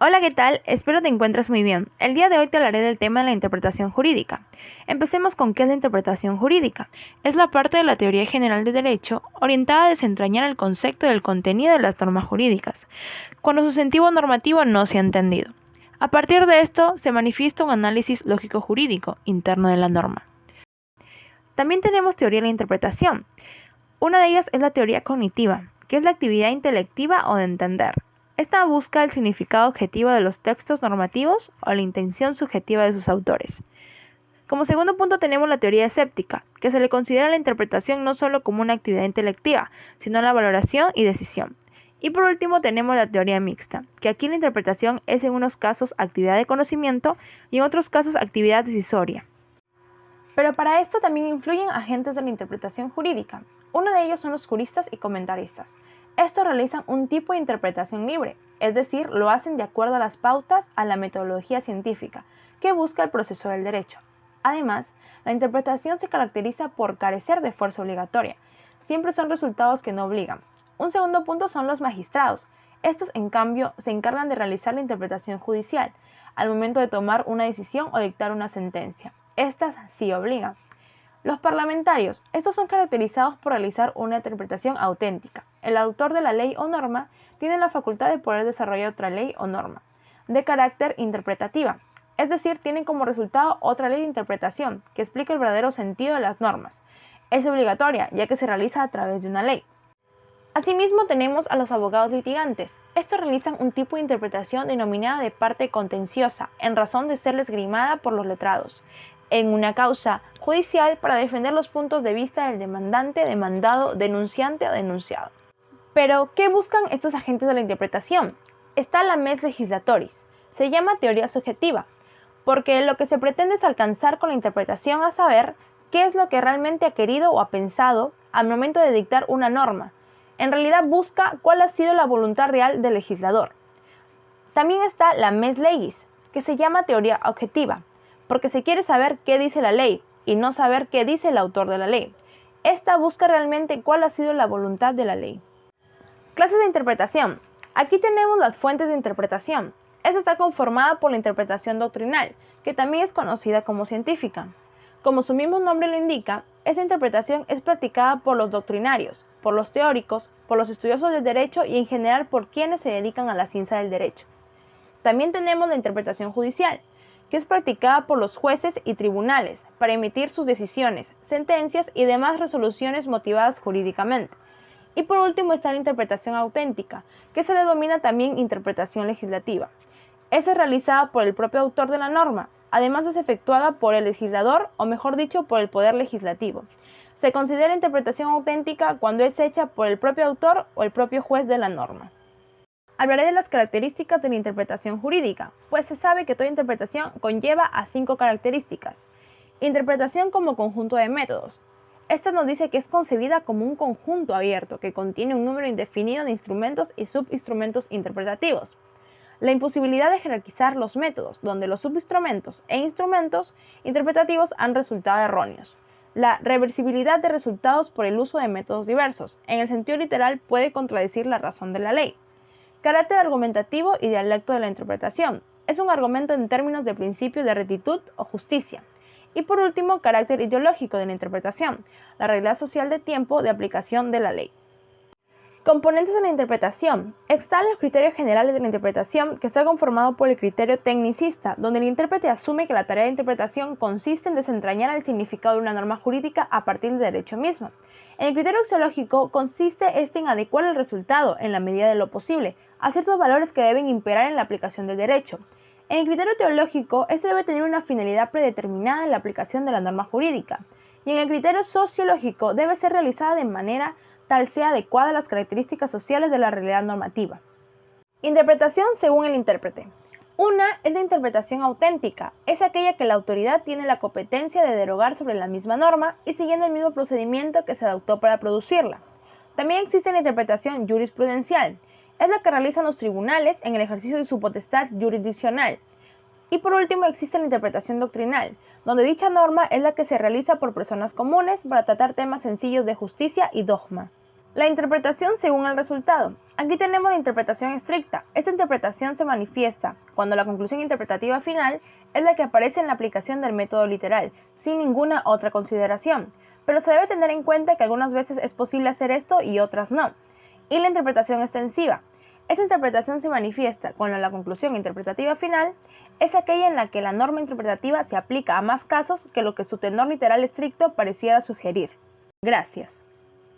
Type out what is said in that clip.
Hola, ¿qué tal? Espero te encuentres muy bien. El día de hoy te hablaré del tema de la interpretación jurídica. Empecemos con qué es la interpretación jurídica. Es la parte de la teoría general de derecho orientada a desentrañar el concepto del contenido de las normas jurídicas, cuando su sentido normativo no se ha entendido. A partir de esto se manifiesta un análisis lógico-jurídico interno de la norma. También tenemos teoría de la interpretación. Una de ellas es la teoría cognitiva, que es la actividad intelectiva o de entender. Esta busca el significado objetivo de los textos normativos o la intención subjetiva de sus autores. Como segundo punto tenemos la teoría escéptica, que se le considera la interpretación no solo como una actividad intelectiva, sino la valoración y decisión. Y por último tenemos la teoría mixta, que aquí la interpretación es en unos casos actividad de conocimiento y en otros casos actividad decisoria. Pero para esto también influyen agentes de la interpretación jurídica. Uno de ellos son los juristas y comentaristas. Estos realizan un tipo de interpretación libre, es decir, lo hacen de acuerdo a las pautas a la metodología científica que busca el proceso del derecho. Además, la interpretación se caracteriza por carecer de fuerza obligatoria. Siempre son resultados que no obligan. Un segundo punto son los magistrados. Estos, en cambio, se encargan de realizar la interpretación judicial al momento de tomar una decisión o dictar una sentencia. Estas sí obligan. Los parlamentarios, estos son caracterizados por realizar una interpretación auténtica. El autor de la ley o norma tiene la facultad de poder desarrollar otra ley o norma, de carácter interpretativa, es decir, tienen como resultado otra ley de interpretación que explica el verdadero sentido de las normas. Es obligatoria, ya que se realiza a través de una ley. Asimismo tenemos a los abogados litigantes. Estos realizan un tipo de interpretación denominada de parte contenciosa, en razón de ser esgrimada por los letrados, en una causa judicial para defender los puntos de vista del demandante, demandado, denunciante o denunciado. Pero, ¿qué buscan estos agentes de la interpretación? Está la mens legislatoris. Se llama teoría subjetiva, porque lo que se pretende es alcanzar con la interpretación a saber qué es lo que realmente ha querido o ha pensado al momento de dictar una norma. En realidad busca cuál ha sido la voluntad real del legislador. También está la mens legis, que se llama teoría objetiva, porque se quiere saber qué dice la ley y no saber qué dice el autor de la ley. Esta busca realmente cuál ha sido la voluntad de la ley. Clases de interpretación. Aquí tenemos las fuentes de interpretación. Esta está conformada por la interpretación doctrinal, que también es conocida como científica. Como su mismo nombre lo indica, esta interpretación es practicada por los doctrinarios, por los teóricos, por los estudiosos del derecho y en general por quienes se dedican a la ciencia del derecho. También tenemos la interpretación judicial, que es practicada por los jueces y tribunales para emitir sus decisiones, sentencias y demás resoluciones motivadas jurídicamente. Y por último está la interpretación auténtica, que se le denomina también interpretación legislativa. Esa es realizada por el propio autor de la norma, además es efectuada por el legislador o mejor dicho por el poder legislativo. Se considera interpretación auténtica cuando es hecha por el propio autor o el propio juez de la norma. Hablaré de las características de la interpretación jurídica, pues se sabe que toda interpretación conlleva a 5 características. Interpretación como conjunto de métodos. Esta nos dice que es concebida como un conjunto abierto que contiene un número indefinido de instrumentos y subinstrumentos interpretativos. La imposibilidad de jerarquizar los métodos, donde los subinstrumentos e instrumentos interpretativos han resultado erróneos. La reversibilidad de resultados por el uso de métodos diversos, en el sentido literal puede contradecir la razón de la ley. Carácter argumentativo y dialecto de la interpretación. Es un argumento en términos de principio de rectitud o justicia. Y por último, carácter ideológico de la interpretación, la realidad social de tiempo de aplicación de la ley. Componentes de la interpretación. Están los criterios generales de la interpretación, que está conformado por el criterio tecnicista, donde el intérprete asume que la tarea de interpretación consiste en desentrañar el significado de una norma jurídica a partir del derecho mismo. En el criterio axiológico consiste en adecuar el resultado, en la medida de lo posible, a ciertos valores que deben imperar en la aplicación del derecho. En el criterio teológico, este debe tener una finalidad predeterminada en la aplicación de la norma jurídica. Y en el criterio sociológico debe ser realizada de manera tal sea adecuada a las características sociales de la realidad normativa. Interpretación según el intérprete. Una es la interpretación auténtica, es aquella que la autoridad tiene la competencia de derogar sobre la misma norma y siguiendo el mismo procedimiento que se adoptó para producirla. También existe la interpretación jurisprudencial, es la que realizan los tribunales en el ejercicio de su potestad jurisdiccional. Y por último existe la interpretación doctrinal, donde dicha norma es la que se realiza por personas comunes para tratar temas sencillos de justicia y dogma. La interpretación según el resultado. Aquí tenemos la interpretación estricta. Esta interpretación se manifiesta cuando la conclusión interpretativa final es la que aparece en la aplicación del método literal, sin ninguna otra consideración. Pero se debe tener en cuenta que algunas veces es posible hacer esto y otras no. Y la interpretación extensiva. Esta interpretación se manifiesta cuando la conclusión interpretativa final es aquella en la que la norma interpretativa se aplica a más casos que lo que su tenor literal estricto pareciera sugerir. Gracias.